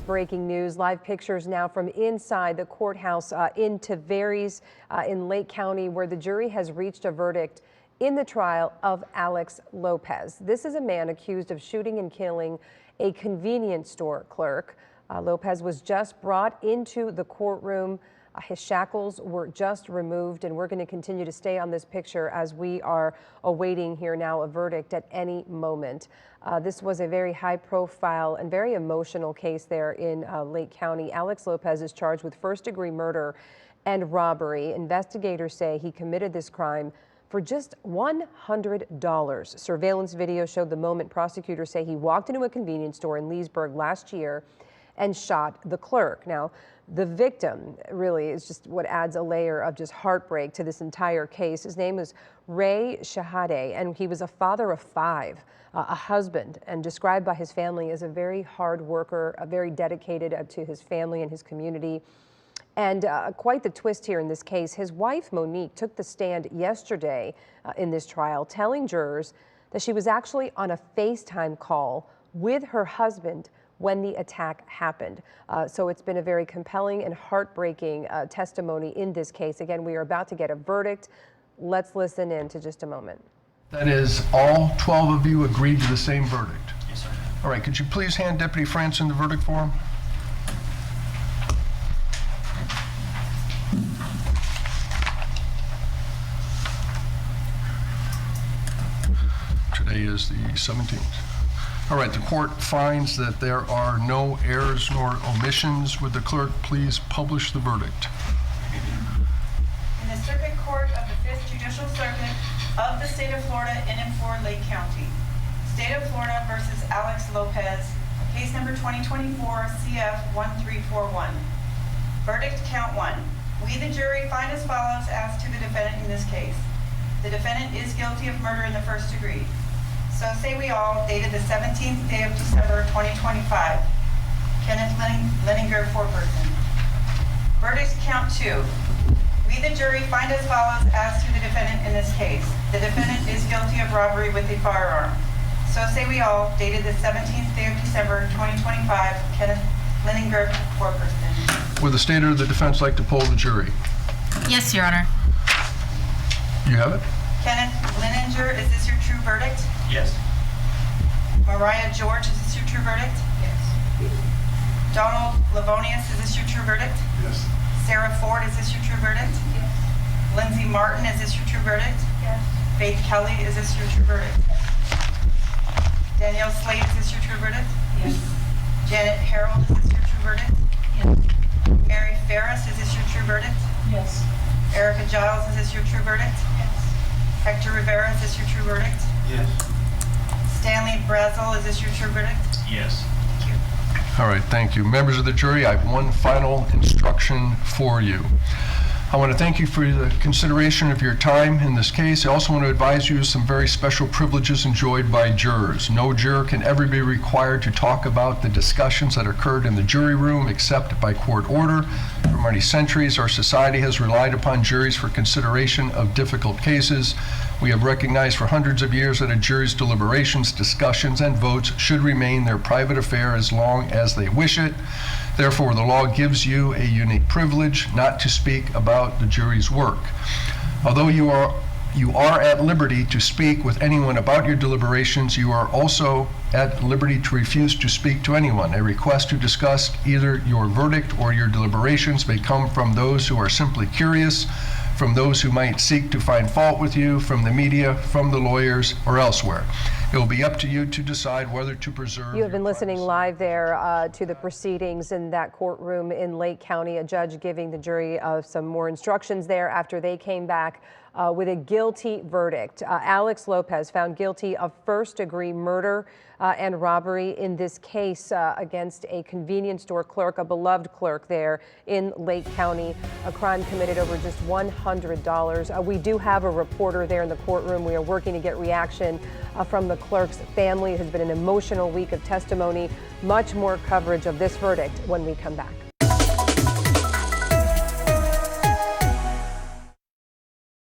breaking news. Live pictures now from inside the courthouse in Tavares in Lake County, where the jury has reached a verdict in the trial of Alex Lopez. This is a man accused of shooting and killing a convenience store clerk. Lopez was just brought into the courtroom. His shackles were just removed, and we're going to continue to stay on this picture as we are awaiting here now a verdict at any moment. This was a very high profile and very emotional case there in Lake County. Alex Lopez is charged with first-degree murder and robbery. Investigators say he committed this crime for just $100. Surveillance video showed the moment prosecutors say he walked into a convenience store in Leesburg last year and shot the clerk. Now, the victim really is just what adds a layer of just heartbreak to this entire case. His name is Ray Shahade, and he was a father of 5, a husband, and described by his family as a very hard worker, very dedicated to his family and his community. And quite the twist here in this case. His wife, Monique, took the stand yesterday in this trial, telling jurors that she was actually on a FaceTime call with her husband when the attack happened. So it's been a very compelling and heartbreaking testimony in this case. Again, we are about to get a verdict. Let's listen in to just a moment. That is, all 12 of you agreed to the same verdict? Yes, sir. All right, could you please hand Deputy Franson the verdict form? Today is the 17th. All right, the court finds that there are no errors nor omissions. Would the clerk please publish the verdict? In the Circuit Court of the 5th Judicial Circuit of the State of Florida in and for Lake County, State of Florida versus Alex Lopez, case number 2024 CF 1341. Verdict count 1. We, the jury, find as follows as to the defendant in this case. The defendant is guilty of murder in the first degree. So say we all, dated the 17th day of December 2025. Kenneth Leninger, foreperson. Verdict count 2. We, the jury, find as follows as to the defendant in this case. The defendant is guilty of robbery with a firearm. So say we all, dated the 17th day of December 2025. Kenneth Leninger, foreperson. Would the state or the defense like to poll the jury? Yes, Your Honor. You have it? Kenneth Leninger, is this your true verdict? Yes. Mariah George, is this your true verdict? Yes. Donald Livonius, is this your true verdict? Yes. Sarah Ford, is this your true verdict? Yes. Lindsay Martin, is this your true verdict? Yes. Faith Kelly, is this your true verdict? Danielle Slade, is this your true verdict? Yes. Janet Harold, is this your true verdict? Yes. Mary Ferris, is this your true verdict? Yes. Erica Giles, is this your true verdict? Yes. Hector Rivera, is this your true verdict? Yes. Stanley Brazel, is this your true verdict? Yes. Thank you. All right, thank you. Members of the jury, I have one final instruction for you. I want to thank you for the consideration of your time in this case. I also want to advise you of some very special privileges enjoyed by jurors. No juror can ever be required to talk about the discussions that occurred in the jury room except by court order. For many centuries, our society has relied upon juries for consideration of difficult cases. We have recognized for hundreds of years that a jury's deliberations, discussions, and votes should remain their private affair as long as they wish it. Therefore, the law gives you a unique privilege not to speak about the jury's work. Although you are at liberty to speak with anyone about your deliberations, you are also at liberty to refuse to speak to anyone. A request to discuss either your verdict or your deliberations may come from those who are simply curious, from those who might seek to find fault with you, from the media, from the lawyers, or elsewhere. It will be up to you to decide whether to preserve. You have been listening live there to the proceedings in that courtroom in Lake County. A judge giving the jury some more instructions there after they came back with a guilty verdict. Alex Lopez found guilty of first-degree murder and robbery in this case against a convenience store clerk, a beloved clerk there in Lake County, a crime committed over just $100. We do have a reporter there in the courtroom. We are working to get reaction from the clerk's family. It has been an emotional week of testimony. Much more coverage of this verdict when we come back.